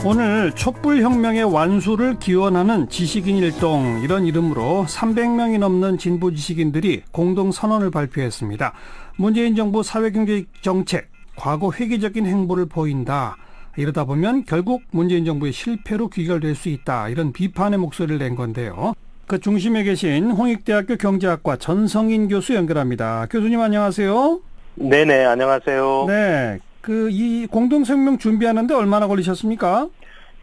오늘 촛불혁명의 완수를 기원하는 지식인 일동, 이런 이름으로 300명이 넘는 진보 지식인들이 공동선언을 발표했습니다. 문재인 정부 사회경제정책, 과거 획기적인 행보를 보인다. 이러다 보면 결국 문재인 정부의 실패로 귀결될 수 있다. 이런 비판의 목소리를 낸 건데요. 그 중심에 계신 홍익대학교 경제학과 전성인 교수 연결합니다. 교수님 안녕하세요. 네네, 안녕하세요. 네. 이 공동성명 준비하는데 얼마나 걸리셨습니까?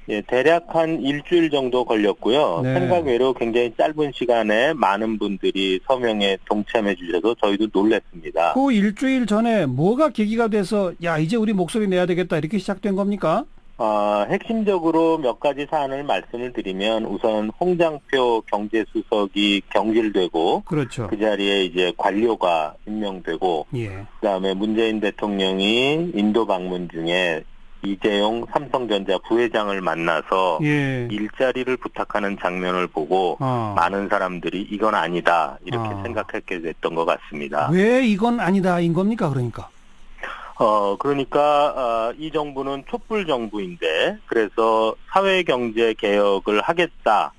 예, 대략 한 일주일 정도 걸렸고요. 네. 생각 외로 굉장히 짧은 시간에 많은 분들이 서명에 동참해 주셔서 저희도 놀랐습니다. 그 일주일 전에 뭐가 계기가 돼서 이제 우리 목소리 내야 되겠다 이렇게 시작된 겁니까? 핵심적으로 몇 가지 사안을 말씀을 드리면 우선 홍장표 경제수석이 경질되고 그렇죠. 그 자리에 이제 관료가 임명되고 예. 그다음에 문재인 대통령이 인도 방문 중에 이재용 삼성전자 부회장을 만나서 예. 일자리를 부탁하는 장면을 보고 많은 사람들이 이건 아니다 이렇게 생각하게 됐던 것 같습니다. 왜 이건 아니다인 겁니까 그러니까? 그러니까 이 정부는 촛불 정부인데 그래서 사회경제 개혁을 하겠다.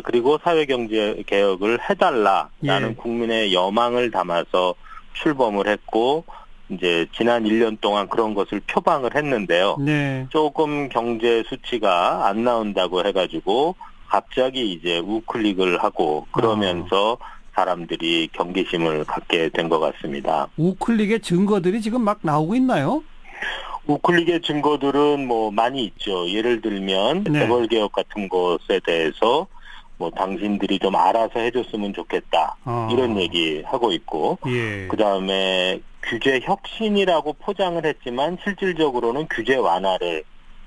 그리고 사회경제 개혁을 해달라라는 예. 국민의 여망을 담아서 출범을 했고 이제 지난 1년 동안 그런 것을 표방을 했는데요. 네. 조금 경제 수치가 안 나온다고 해가지고 갑자기 이제 우클릭을 하고 그러면서 사람들이 경계심을 갖게 된 것 같습니다. 우클릭의 증거들이 지금 막 나오고 있나요? 우클릭의 증거들은 뭐 많이 있죠. 예를 들면 네. 재벌개혁 같은 것에 대해서 뭐 당신들이 좀 알아서 해줬으면 좋겠다. 이런 얘기 하고 있고 예. 그다음에 규제 혁신이라고 포장을 했지만 실질적으로는 규제 완화를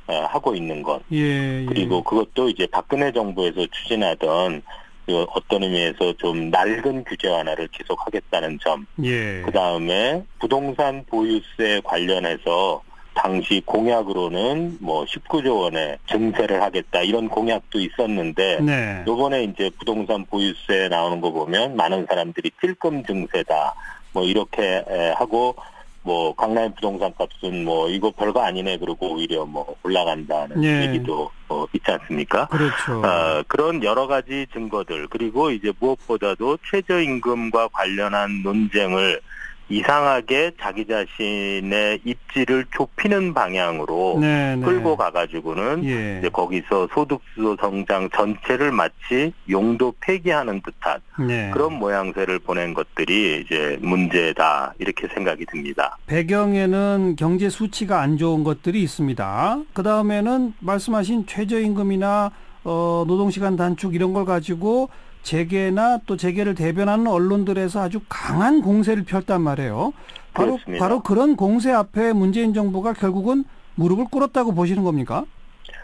하고 있는 것. 예. 그리고 그것도 이제 박근혜 정부에서 추진하던 어떤 의미에서 좀 낡은 규제 완화를 계속하겠다는 점. 예. 그다음에 부동산 보유세 관련해서 당시 공약으로는 뭐 19조 원의 증세를 하겠다 이런 공약도 있었는데 네. 이번에 이제 부동산 보유세 나오는 거 보면 많은 사람들이 찔끔 증세다 뭐 이렇게 하고 뭐 강남 부동산 값은 뭐 이거 별거 아니네 그러고 오히려 뭐 올라간다는 예. 얘기도 있지 않습니까? 그렇죠. 그런 여러 가지 증거들 그리고 이제 무엇보다도 최저임금과 관련한 논쟁을 이상하게 자기 자신의 입지를 좁히는 방향으로 네, 끌고 가가지고는 예. 이제 거기서 소득주도 성장 전체를 마치 용도 폐기하는 듯한 네. 그런 모양새를 보낸 것들이 이제 문제다 이렇게 생각이 듭니다. 배경에는 경제 수치가 안 좋은 것들이 있습니다. 그 다음에는 말씀하신 최저임금이나 노동시간 단축 이런 걸 가지고 재계나 또 재계를 대변하는 언론들에서 아주 강한 공세를 폈단 말이에요. 바로 그런 공세 앞에 문재인 정부가 결국은 무릎을 꿇었다고 보시는 겁니까?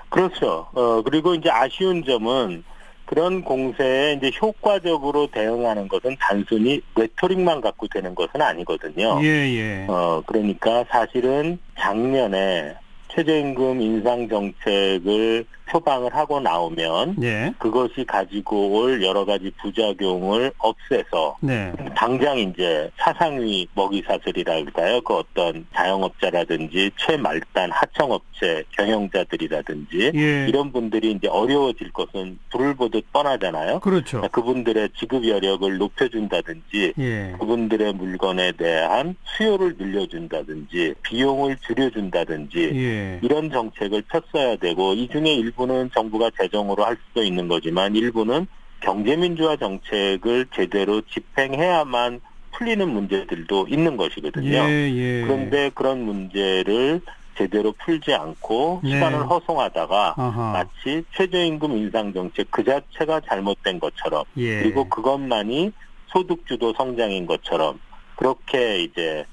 그렇죠. 그리고 이제 아쉬운 점은 그런 공세에 이제 효과적으로 대응하는 것은 단순히 레토릭만 갖고 되는 것은 아니거든요. 예. 그러니까 사실은 작년에 최저임금 인상 정책을 표방을 하고 나오면 네. 그것이 가지고 올 여러 가지 부작용을 없애서 네. 당장 이제 사상위 먹이사슬이랄까요? 그 어떤 자영업자라든지 최말단 하청업체 경영자들이라든지 예. 이런 분들이 이제 어려워질 것은 불을 보듯 뻔하잖아요. 그렇죠. 그분들의 지급 여력을 높여준다든지 예. 그분들의 물건에 대한 수요를 늘려준다든지 비용을 줄여준다든지 예. 이런 정책을 폈어야 되고 이 중에 일부는 정부가 재정으로 할 수도 있는 거지만 일부는 경제민주화 정책을 제대로 집행해야만 풀리는 문제들도 있는 것이거든요. 예. 그런데 그런 문제를 제대로 풀지 않고 네. 시간을 허송하다가 아하. 마치 최저임금 인상 정책 그 자체가 잘못된 것처럼 예. 그리고 그것만이 소득주도 성장인 것처럼 그렇게 이제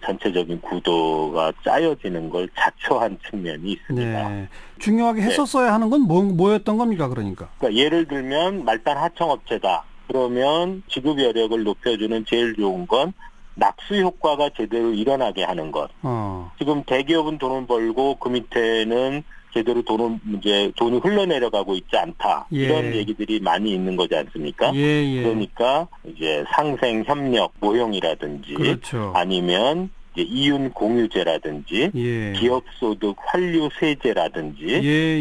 전체적인 구도가 짜여지는 걸 자초한 측면이 있습니다. 네. 중요하게 했었어야 하는 건 뭐였던 겁니까, 그러니까? 그러니까 예를 들면 말단 하청업체다. 그러면 지급 여력을 높여주는 제일 좋은 건 낙수 효과가 제대로 일어나게 하는 것. 지금 대기업은 돈을 벌고 그 밑에는 제대로 돈이 흘러내려가고 있지 않다. 예. 이런 얘기들이 많이 있는 거지 않습니까? 예. 그러니까 이제 상생 협력 모형이라든지 그렇죠. 아니면 이제 이윤 공유제라든지 예. 기업소득 환류세제라든지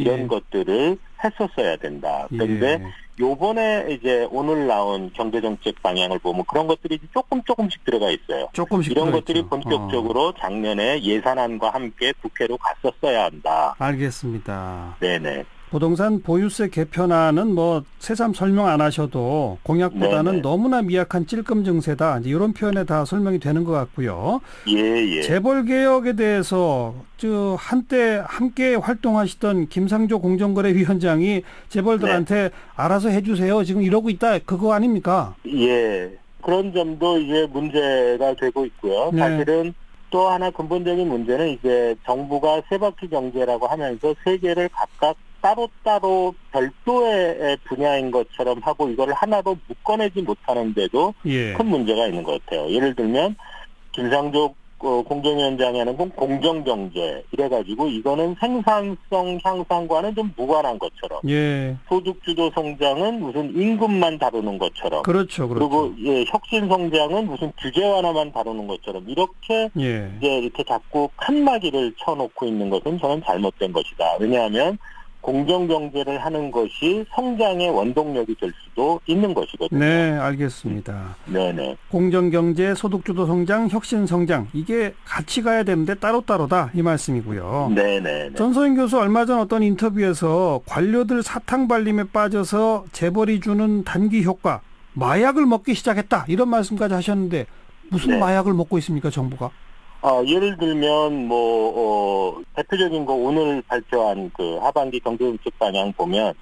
이런 것들을 했었어야 된다. 그런데 요번에 이제 오늘 나온 경제정책 방향을 보면 그런 것들이 조금씩 들어가 있어요. 조금씩 이런 들어있죠. 것들이 본격적으로 작년에 예산안과 함께 국회로 갔었어야 한다. 알겠습니다. 네네. 부동산 보유세 개편안은 뭐 새삼 설명 안 하셔도 공약보다는 네네. 너무나 미약한 찔끔 증세다. 이제 이런 표현에 다 설명이 되는 것 같고요. 예. 재벌 개혁에 대해서 한때 함께 활동하시던 김상조 공정거래위원장이 재벌들한테 알아서 해주세요. 지금 이러고 있다. 그거 아닙니까? 예. 그런 점도 이제 문제가 되고 있고요. 사실은 또 하나 근본적인 문제는 이제 정부가 세바퀴 경제라고 하면서 세 개를 각각 따로따로 별도의 분야인 것처럼 하고 이걸 하나로 묶어내지 못하는데도 큰 문제가 있는 것 같아요. 예를 들면 김상조 공정위원장이 하는 건 공정경제 이래가지고 이거는 생산성 향상과는 좀 무관한 것처럼 소득주도 성장은 무슨 임금만 다루는 것처럼 그렇죠. 그리고 혁신성장은 무슨 규제 완화만 다루는 것처럼 이렇게 이렇게 자꾸 칸막이를 쳐놓고 있는 것은 저는 잘못된 것이다. 왜냐하면 공정경제를 하는 것이 성장의 원동력이 될 수도 있는 것이거든요. 네, 알겠습니다. 네네. 공정경제, 소득주도 성장, 혁신성장 이게 같이 가야 되는데 따로따로다 이 말씀이고요. 네네. 전소인 교수 얼마 전 어떤 인터뷰에서 관료들 사탕발림에 빠져서 재벌이 주는 단기 효과, 마약을 먹기 시작했다 이런 말씀까지 하셨는데 무슨 마약을 먹고 있습니까 정부가? 예를 들면 대표적인 거 오늘 발표한 그 하반기 경제정책 방향 보면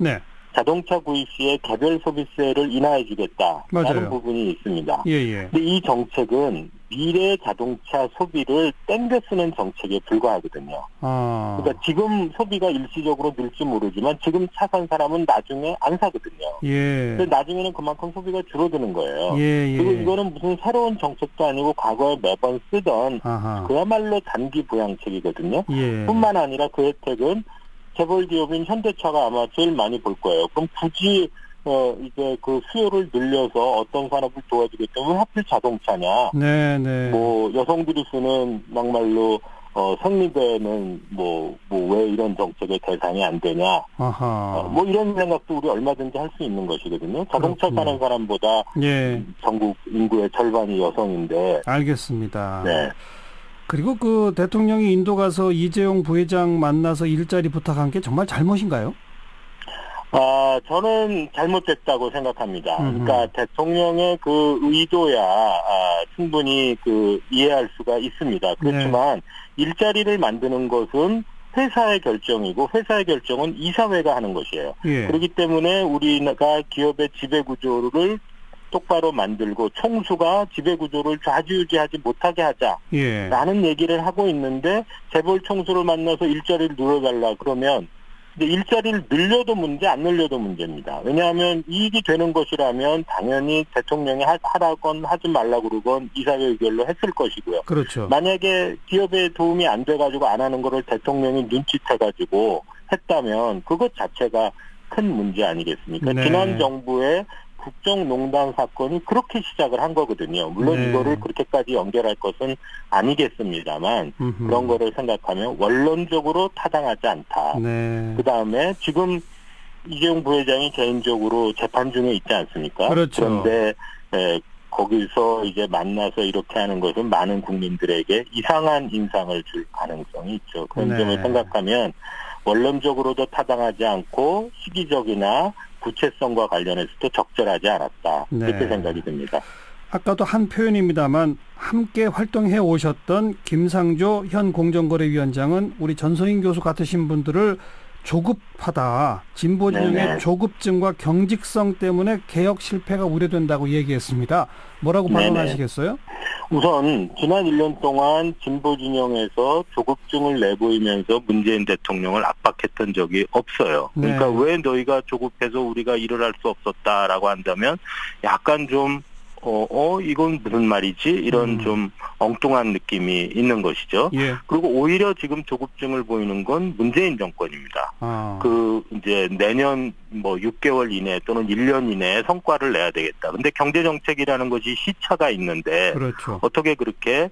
자동차 구입 시에 개별 소비세를 인하해주겠다라는 부분이 있습니다. 근데 이 정책은 미래 자동차 소비를 땡겨 쓰는 정책에 불과하거든요. 그러니까 지금 소비가 일시적으로 늘지 모르지만 지금 차 산 사람은 나중에 안 사거든요. 근데 나중에는 그만큼 소비가 줄어드는 거예요. 그리고 이거는 무슨 새로운 정책도 아니고 과거에 매번 쓰던 그야말로 단기 부양책이거든요. 뿐만 아니라 그 혜택은 재벌 기업인 현대차가 아마 제일 많이 볼 거예요. 그럼 굳이 이제 그 수요를 늘려서 어떤 산업을 도와주겠다면 왜 하필 자동차냐? 뭐 여성들이 쓰는 막말로 생리대는 왜 이런 정책의 대상이 안 되냐? 뭐 이런 생각도 우리 얼마든지 할 수 있는 것이거든요. 자동차 사는 사람보다 전국 인구의 절반이 여성인데. 알겠습니다. 그리고 그 대통령이 인도 가서 이재용 부회장 만나서 일자리 부탁한 게 정말 잘못인가요? 저는 잘못됐다고 생각합니다. 그러니까 대통령의 그 의도야 충분히 이해할 수가 있습니다. 그렇지만 일자리를 만드는 것은 회사의 결정이고 회사의 결정은 이사회가 하는 것이에요. 그렇기 때문에 우리가 기업의 지배구조를 똑바로 만들고 총수가 지배구조를 좌지우지하지 못하게 하자라는 얘기를 하고 있는데 재벌 총수를 만나서 일자리를 늘려달라 그러면 근데 일자리를 늘려도 문제 안 늘려도 문제입니다. 왜냐하면 이익이 되는 것이라면 당연히 대통령이 하라건 하지 말라고 그러건 이사회 의결로 했을 것이고요. 그렇죠. 만약에 기업에 도움이 안 돼가지고 안 하는 거를 대통령이 눈치채가지고 했다면 그것 자체가 큰 문제 아니겠습니까? 지난 정부의 국정농단 사건이 그렇게 시작을 한 거거든요. 물론 이거를 그렇게까지 연결할 것은 아니겠습니다만 그런 거를 생각하면 원론적으로 타당하지 않다. 그다음에 지금 이재용 부회장이 개인적으로 재판 중에 있지 않습니까? 그런데 거기서 이제 만나서 이렇게 하는 것은 많은 국민들에게 이상한 인상을 줄 가능성이 있죠. 그런 점을 생각하면 원론적으로도 타당하지 않고 시기적이나 구체성과 관련해서도 적절하지 않았다. 이렇게 생각이 듭니다. 아까도 한 표현입니다만 함께 활동해 오셨던 김상조 현 공정거래위원장은 우리 전소인 교수 같으신 분들을 조급하다. 진보 진영의 조급증과 경직성 때문에 개혁 실패가 우려된다고 얘기했습니다. 뭐라고 반론하시겠어요? 우선 지난 1년 동안 진보 진영에서 조급증을 내보이면서 문재인 대통령을 압박했던 적이 없어요. 그러니까 왜 너희가 조급해서 우리가 일을 할 수 없었다라고 한다면 약간 좀 이건 무슨 말이지? 이런 좀 엉뚱한 느낌이 있는 것이죠. 그리고 오히려 지금 조급증을 보이는 건 문재인 정권입니다. 이제 내년 6개월 이내 또는 1년 이내에 성과를 내야 되겠다. 근데 경제 정책이라는 것이 시차가 있는데 어떻게 그렇게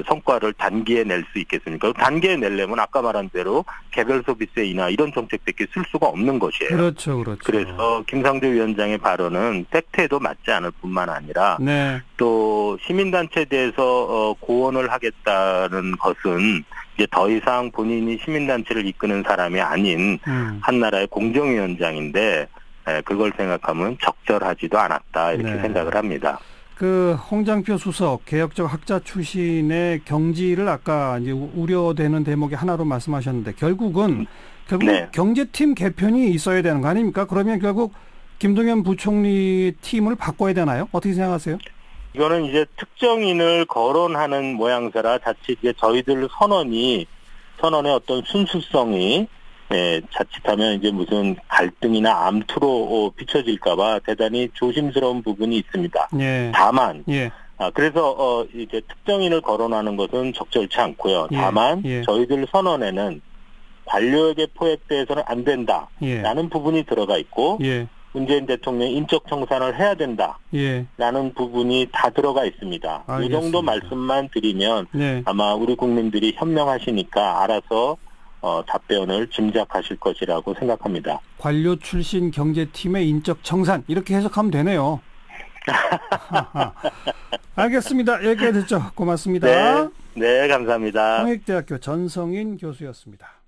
성과를 단기에 낼 수 있겠습니까? 단기에 내려면 아까 말한 대로 개별 소비세 인하 이런 정책밖에 쓸 수가 없는 것이에요. 그렇죠, 그렇죠. 그래서 김상조 위원장의 발언은 팩트에도 맞지 않을 뿐만 아니라 네. 또 시민단체에 대해서 고언을 하겠다는 것은 이제 더 이상 본인이 시민단체를 이끄는 사람이 아닌 한나라의 공정위원장인데 그걸 생각하면 적절하지도 않았다 이렇게 네. 생각을 합니다. 그 홍장표 수석 개혁적 학자 출신의 경지를 아까 이제 우려되는 대목의 하나로 말씀하셨는데 결국 네. 경제팀 개편이 있어야 되는 거 아닙니까? 그러면 결국 김동연 부총리 팀을 바꿔야 되나요? 어떻게 생각하세요? 이거는 이제 특정인을 거론하는 모양새라 자칫 이제 저희들 선언의 어떤 순수성이 자칫하면 이제 무슨 갈등이나 암투로 비춰질까봐 대단히 조심스러운 부분이 있습니다. 예. 다만, 예. 그래서 이제 특정인을 거론하는 것은 적절치 않고요. 예. 다만 예. 저희들 선언에는 관료에게 포획돼서는 안 된다라는 부분이 들어가 있고 예. 문재인 대통령이 인적 청산을 해야 된다라는 예. 부분이 다 들어가 있습니다. 알겠습니다. 이 정도 말씀만 드리면 네. 아마 우리 국민들이 현명하시니까 알아서 답변을 짐작하실 것이라고 생각합니다. 관료 출신 경제팀의 인적 청산 이렇게 해석하면 되네요. 알겠습니다. 여기까지 듣죠. 고맙습니다. 네, 감사합니다. 홍익대학교 전성인 교수였습니다.